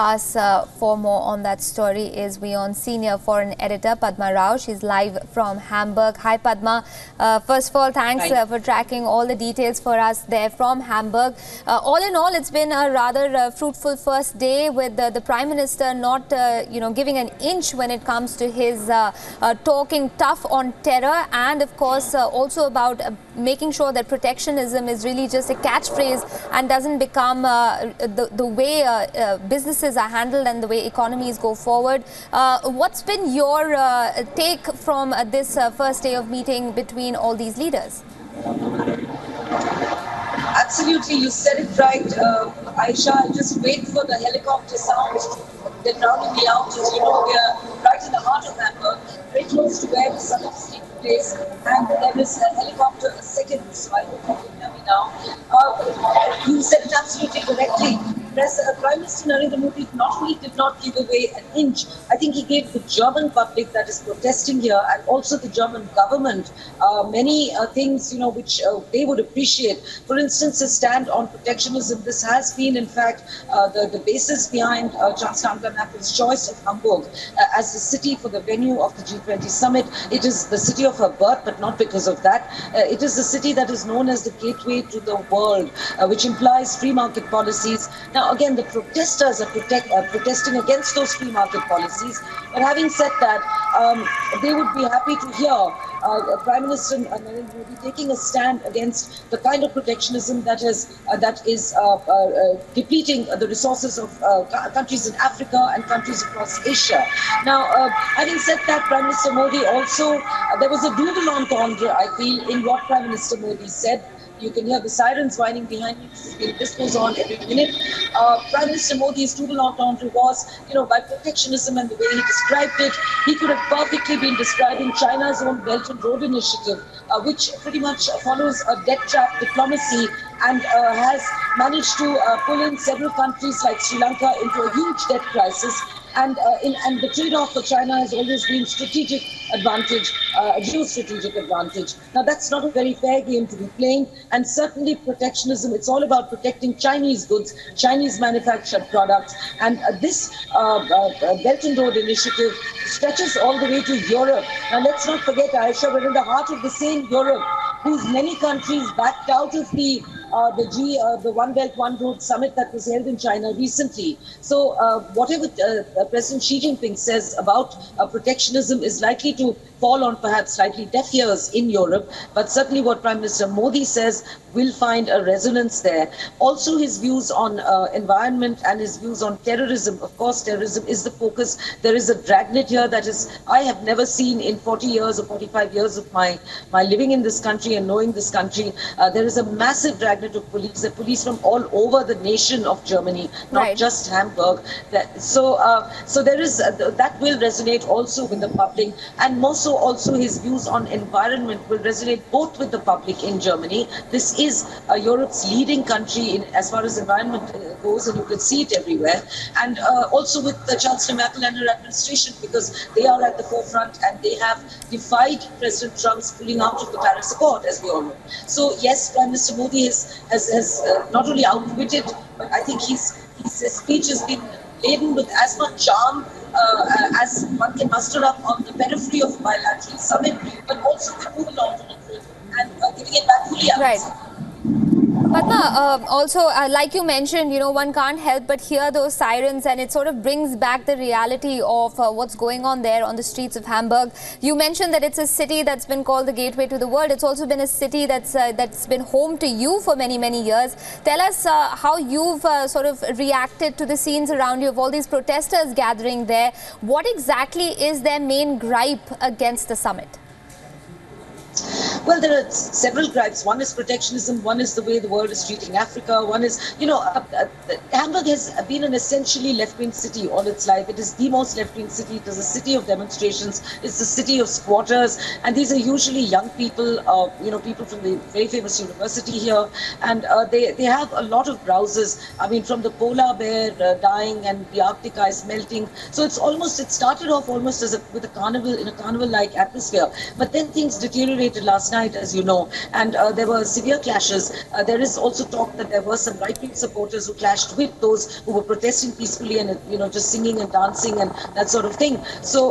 Us for more on that story is WION senior foreign editor Padma Rao. She's live from Hamburg. Hi Padma. First of all, thanks for tracking all the details for us there from Hamburg. All in all, it's been a rather fruitful first day with the Prime Minister not giving an inch when it comes to his talking tough on terror, and of course also about making sure that protectionism is really just a catchphrase and doesn't become the way businesses are handled and the way economies go forward. What's been your take from this first day of meeting between all these leaders? Absolutely, you said it right, Aisha. I'll just wait for the helicopter sound. They're rounding me out. As you know, we are right in the heart of Hamburg, very close to where the summit is taking place, and there is a helicopter a second, so I hope you can hear me now. You said it absolutely correctly. Prime Minister Narendra Modi not only did not give away an inch, I think he gave the German public that is protesting here and also the German government many things which they would appreciate. For instance, a stand on protectionism. This has been, in fact, the basis behind Chancellor Angela Merkel's choice of Hamburg as the city for the venue of the G20 summit. It is the city of her birth, but not because of that. It is the city that is known as the gateway to the world, which implies free market policies. Now, again, the protesters are protesting against those free market policies. But having said that, they would be happy to hear Prime Minister Narendra Modi taking a stand against the kind of protectionism that is depleting the resources of countries in Africa and countries across Asia. Now, having said that, Prime Minister Modi also, there was a double entendre, I feel, in what Prime Minister Modi said. You can hear the sirens whining behind me. This goes on every minute. Prime Minister Modi's double entendre was, by protectionism and the way he described it, he could have perfectly been describing China's own Belt and Road Initiative, which pretty much follows a debt trap diplomacy and has managed to pull in several countries like Sri Lanka into a huge debt crisis. And the trade-off for China has always been strategic advantage, geostrategic advantage. Now, that's not a very fair game to be playing, and certainly protectionism, it's all about protecting Chinese goods, Chinese manufactured products, and this Belt and Road Initiative stretches all the way to Europe. Now, let's not forget, Aisha, we're in the heart of the same Europe, whose many countries backed out of the One Belt, One Road summit that was held in China recently. So whatever President Xi Jinping says about protectionism is likely to fall on perhaps slightly deaf ears in Europe, but certainly what Prime Minister Modi says will find a resonance there. Also, his views on environment and his views on terrorism. Of course, terrorism is the focus. There is a dragnet here that I have never seen in 40 years or 45 years of my living in this country and knowing this country. There is a massive dragnet of police from all over the nation of Germany, not just Hamburg. So there is that will resonate also with the public, and more so also his views on environment will resonate both with the public in Germany. This is Europe's leading country as far as environment goes, and you can see it everywhere. And also with Chancellor Merkel and her administration, because they are at the forefront and they have defied President Trump's pulling out of the Paris Accord, as we all know. So yes, Prime Minister Modi has not only outwitted, but I think his speech has been laden with as much charm as one can muster up on the periphery of a bilateral summit, but also the move along and giving it back fully out. Padma, also, like you mentioned, one can't help but hear those sirens, and it sort of brings back the reality of what's going on there on the streets of Hamburg. You mentioned that it's a city that's been called the gateway to the world. It's also been a city that's been home to you for many, many years. Tell us how you've sort of reacted to the scenes around you of all these protesters gathering there. What exactly is their main gripe against the summit? Well, there are several gripes. One is protectionism, one is the way the world is treating Africa, one is, Hamburg has been an essentially left-wing city all its life. It is the most left-wing city. It is a city of demonstrations. It's the city of squatters. And these are usually young people, people from the very famous university here. And they have a lot of browsers. I mean, from the polar bear dying and the Arctic ice melting. So it started off almost with a carnival, in a carnival-like atmosphere. But then things deteriorated last night. night, as you know, and there were severe clashes. There is also talk that there were some right-wing supporters who clashed with those who were protesting peacefully and, just singing and dancing and that sort of thing. So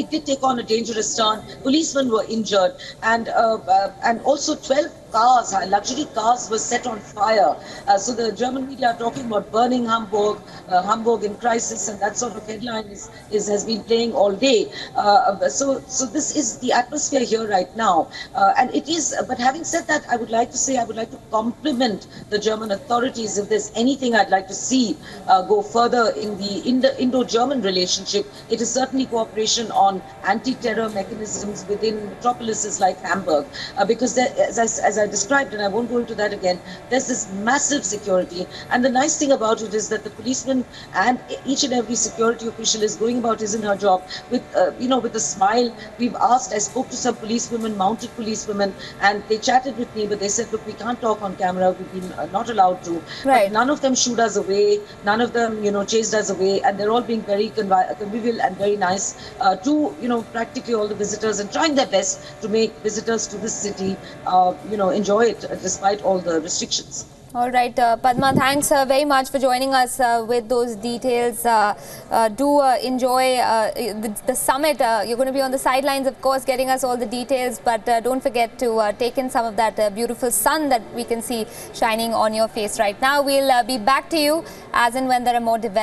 it did take on a dangerous turn. Policemen were injured, and also 12 cars, luxury cars, were set on fire. So the German media are talking about burning Hamburg, Hamburg in crisis, and that sort of headline has been playing all day. So this is the atmosphere here right now, and it is. But having said that, I would like to compliment the German authorities. If there's anything I'd like to see go further in the Indo-German relationship, it is certainly cooperation on anti-terror mechanisms within metropolises like Hamburg, because there, as I described, and I won't go into that again, there's this massive security. And the nice thing about it is that the policeman and each and every security official is going about his and her job with, with a smile. I spoke to some policewomen, mounted policewomen, and they chatted with me, but they said, look, we can't talk on camera. We've been not allowed to. Right. But none of them shooed us away. None of them, chased us away. And they're all being very convivial and very nice to, practically all the visitors, and trying their best to make visitors to this city, enjoy it despite all the restrictions. All right, Padma, thanks very much for joining us with those details. Do enjoy the summit. You're going to be on the sidelines, of course, getting us all the details, but don't forget to take in some of that beautiful sun that we can see shining on your face right now. We'll be back to you as and when there are more developments.